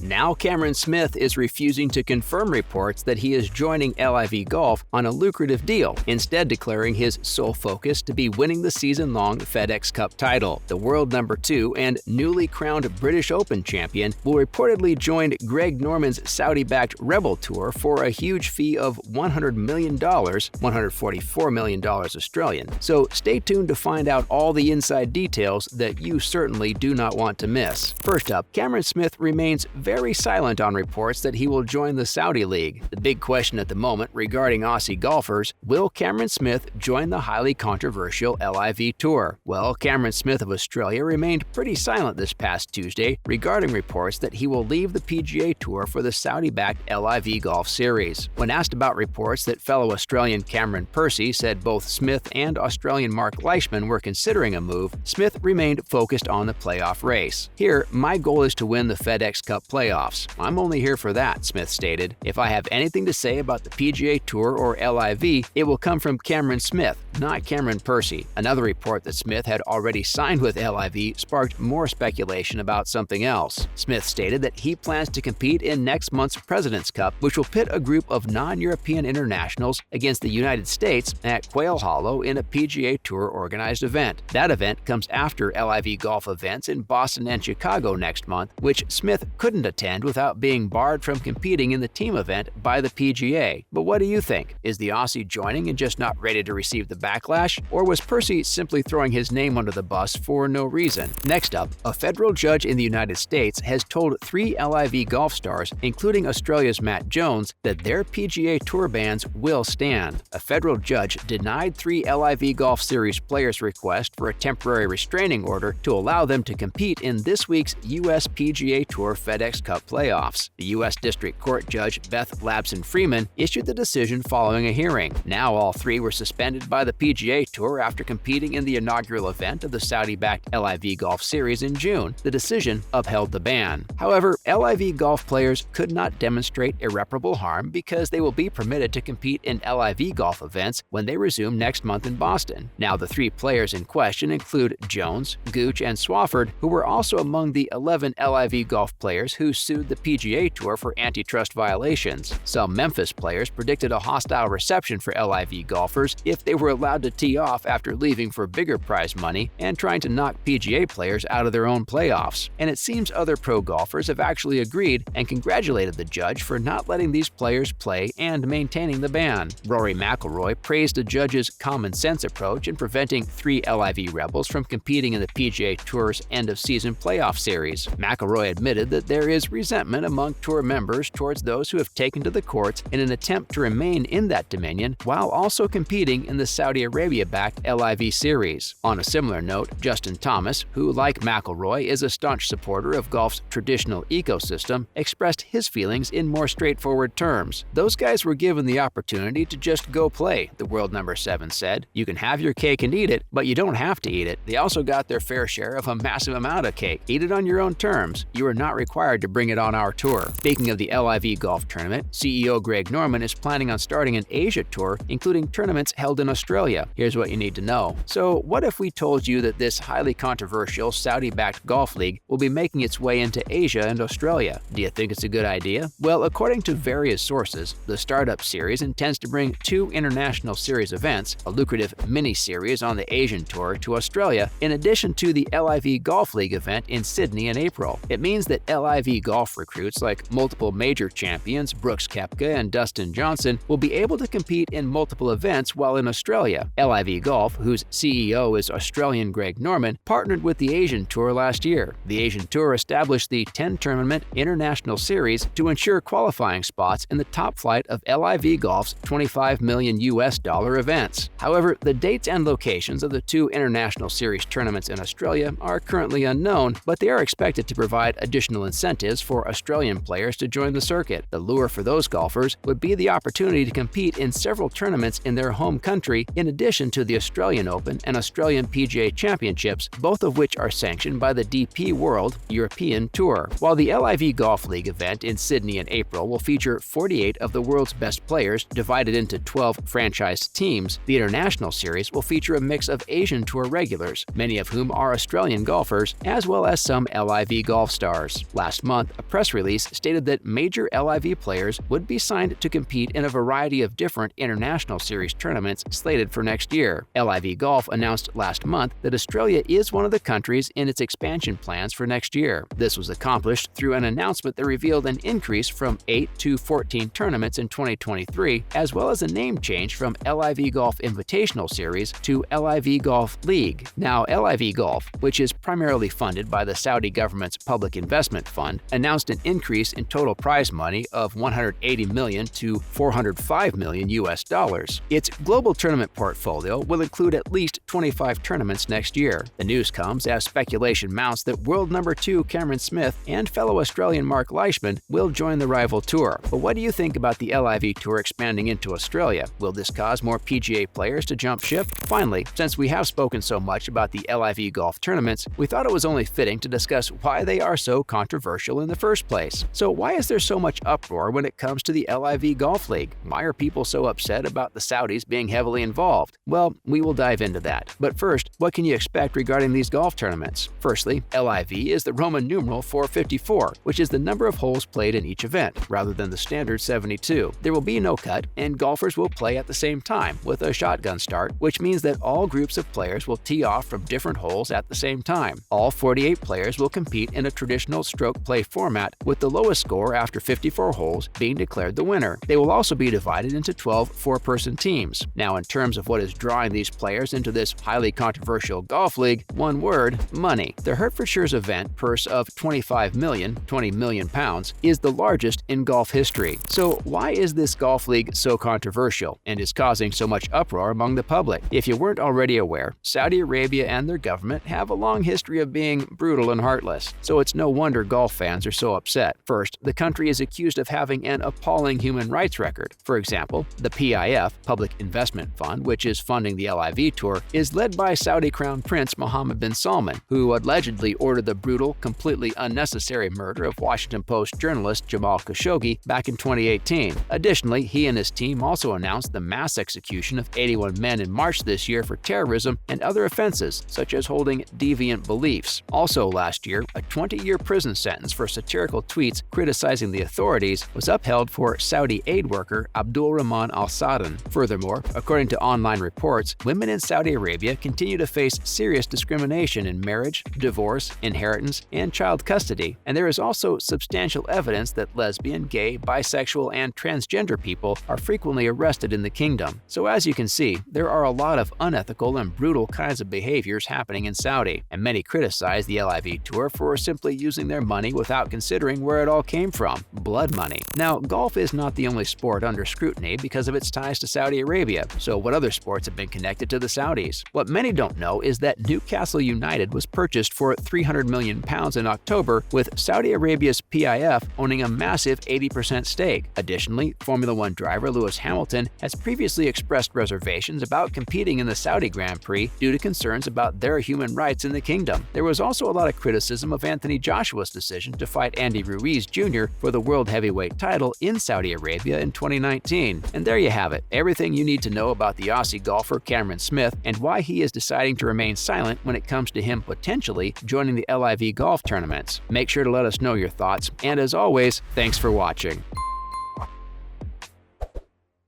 Now Cameron Smith is refusing to confirm reports that he is joining LIV Golf on a lucrative deal, instead declaring his sole focus to be winning the season-long FedEx Cup title. The world number 2 and newly crowned British Open champion will reportedly join Greg Norman's Saudi-backed Rebel Tour for a huge fee of $100 million, $144 million Australian. So stay tuned to find out all the inside details that you certainly do not want to miss. First up, Cameron Smith remains very silent on reports that he will join the Saudi League. The big question at the moment regarding Aussie golfers: will Cameron Smith join the highly controversial LIV Tour? Well, Cameron Smith of Australia remained pretty silent this past Tuesday regarding reports that he will leave the PGA Tour for the Saudi-backed LIV Golf Series. When asked about reports that fellow Australian Cameron Percy said both Smith and Australian Mark Leishman were considering a move, Smith remained focused on the playoff race. "Here, my goal is to win the FedEx Cup playoffs. I'm only here for that," Smith stated. "If I have anything to say about the PGA Tour or LIV, it will come from Cameron Smith, not Cameron Percy." Another report that Smith had already signed with LIV sparked more speculation about something else. Smith stated that he plans to compete in next month's President's Cup, which will pit a group of non-European internationals against the United States at Quail Hollow in a PGA Tour-organized event. That event comes after LIV Golf events in Boston and Chicago next month, which Smith couldn't attend without being barred from competing in the team event by the PGA. But what do you think? Is the Aussie joining and just not ready to receive the backlash? Or was Percy simply throwing his name under the bus for no reason? Next up, a federal judge in the United States has told 3 LIV golf stars, including Australia's Matt Jones, that their PGA Tour bans will stand. A federal judge denied 3 LIV Golf Series players' request for a temporary restraining order to allow them to compete in this week's U.S. PGA Tour FedEx Cup playoffs. The U.S. District Court Judge Beth Labson Freeman issued the decision following a hearing. Now all 3 were suspended by the PGA Tour after competing in the inaugural event of the Saudi-backed LIV Golf Series in June. The decision upheld the ban. However, LIV golf players could not demonstrate irreparable harm because they will be permitted to compete in LIV golf events when they resume next month in Boston. Now, the 3 players in question include Jones, Gooch, and Swafford, who were also among the 11 LIV golf players who sued the PGA Tour for antitrust violations. Some Memphis players predicted a hostile reception for LIV golfers if they were allowed to tee off after leaving for bigger prize money and trying to knock PGA players out of their own playoffs. And it seems other pro golfers have actually agreed and congratulated the judge for not letting these players play and maintaining the ban. Rory McIlroy praised the judge's common-sense approach in preventing 3 LIV rebels from competing in the PGA Tour's end-of-season playoff series. McIlroy admitted that there is resentment among Tour members towards those who have taken to the courts in an attempt to remain in that dominion while also competing in the Saudi Arabia-backed LIV series. On a similar note, Justin Thomas, who, like McIlroy, is a staunch supporter of golf's traditional ecosystem, expressed his feelings in more straightforward terms. "Those guys were given the opportunity to just go play," the world number 7 said. "You can have your cake and eat it, but you don't have to eat it. They also got their fair share of a massive amount of cake. Eat it on your own terms. You are not required to bring it on our tour." Speaking of the LIV golf tournament, CEO Greg Norman is planning on starting an Asia tour, including tournaments held in Australia. Here's what you need to know. So what if we told you that this highly controversial Saudi-backed golf league will be making its way into Asia and Australia? Do you think it's a good idea? Well, according to various sources, the Startup Series intends to bring 2 international series events, a lucrative mini-series on the Asian Tour, to Australia, in addition to the LIV Golf League event in Sydney in April. It means that LIV golf recruits like multiple major champions Brooks Koepka and Dustin Johnson will be able to compete in multiple events while in Australia. LIV Golf, whose CEO is Australian Greg Norman, partnered with the Asian Tour last year. The Asian Tour established the 10-tournament international series to ensure qualifying spots in the top flight of LIV Golf's $25 million events. However, the dates and locations of the 2 international series tournaments in Australia are currently unknown, but they are expected to provide additional incentives for Australian players to join the circuit. The lure for those golfers would be the opportunity to compete in several tournaments in their home country, in addition to the Australian Open and Australian PGA Championships, both of which are sanctioned by the DP World European Tour. While the LIV Golf League event in Sydney in April will feature 48 of the world's best players divided into 12 franchised teams, the International Series will feature a mix of Asian Tour regulars, many of whom are Australian golfers, as well as some LIV golf stars. Last month, month, a press release stated that major LIV players would be signed to compete in a variety of different international series tournaments slated for next year. LIV Golf announced last month that Australia is one of the countries in its expansion plans for next year. This was accomplished through an announcement that revealed an increase from 8 to 14 tournaments in 2023, as well as a name change from LIV Golf Invitational Series to LIV Golf League. Now, LIV Golf, which is primarily funded by the Saudi government's Public Investment Fund, announced an increase in total prize money of $180 million to $405 million US. Its global tournament portfolio will include at least 25 tournaments next year. The news comes as speculation mounts that world number 2 Cameron Smith and fellow Australian Mark Leishman will join the rival tour. But what do you think about the LIV Tour expanding into Australia? Will this cause more PGA players to jump ship? Finally, since we have spoken so much about the LIV golf tournaments, we thought it was only fitting to discuss why they are so controversial in the first place. So why is there so much uproar when it comes to the LIV Golf League? Why are people so upset about the Saudis being heavily involved? Well, we will dive into that. But first, what can you expect regarding these golf tournaments? Firstly, LIV is the Roman numeral 454, which is the number of holes played in each event, rather than the standard 72. There will be no cut, and golfers will play at the same time, with a shotgun start, which means that all groups of players will tee off from different holes at the same time. All 48 players will compete in a traditional stroke play format, with the lowest score after 54 holes being declared the winner. They will also be divided into 12 four-person teams. Now, in terms of what is drawing these players into this highly controversial golf league, one word: money. The Hertfordshire's event purse of £20 million pounds, is the largest in golf history. So why is this golf league so controversial and is causing so much uproar among the public? If you weren't already aware, Saudi Arabia and their government have a long history of being brutal and heartless, so it's no wonder golf fans are so upset. First, the country is accused of having an appalling human rights record. For example, the PIF, Public Investment Fund, which is funding the LIV Tour, is led by Saudi Crown Prince Mohammed bin Salman, who allegedly ordered the brutal, completely unnecessary murder of Washington Post journalist Jamal Khashoggi back in 2018. Additionally, he and his team also announced the mass execution of 81 men in March this year for terrorism and other offenses, such as holding deviant beliefs. Also last year, a 20-year prison sentence for satirical tweets criticizing the authorities was upheld for Saudi aid worker Abdul Rahman al-Sadan. Furthermore, according to online reports, women in Saudi Arabia continue to face serious discrimination in marriage, divorce, inheritance, and child custody, and there is also substantial evidence that lesbian, gay, bisexual, and transgender people are frequently arrested in the kingdom. So as you can see, there are a lot of unethical and brutal kinds of behaviors happening in Saudi, and many criticize the LIV Tour for simply using their money without considering where it all came from: blood money. Now, golf is not the only sport under scrutiny because of its ties to Saudi Arabia, so what other sports have been connected to the Saudis? What many don't know is that Newcastle United was purchased for £300 million in October, with Saudi Arabia's PIF owning a massive 80% stake. Additionally, Formula One driver Lewis Hamilton has previously expressed reservations about competing in the Saudi Grand Prix due to concerns about their human rights in the kingdom. There was also a lot of criticism of Anthony Joshua's decision to fight Andy Ruiz Jr. for the world heavyweight title in Saudi Arabia in 2019. And there you have it, everything you need to know about the Aussie golfer Cameron Smith and why he is deciding to remain silent when it comes to him potentially joining the LIV golf tournaments. Make sure to let us know your thoughts, and as always, thanks for watching.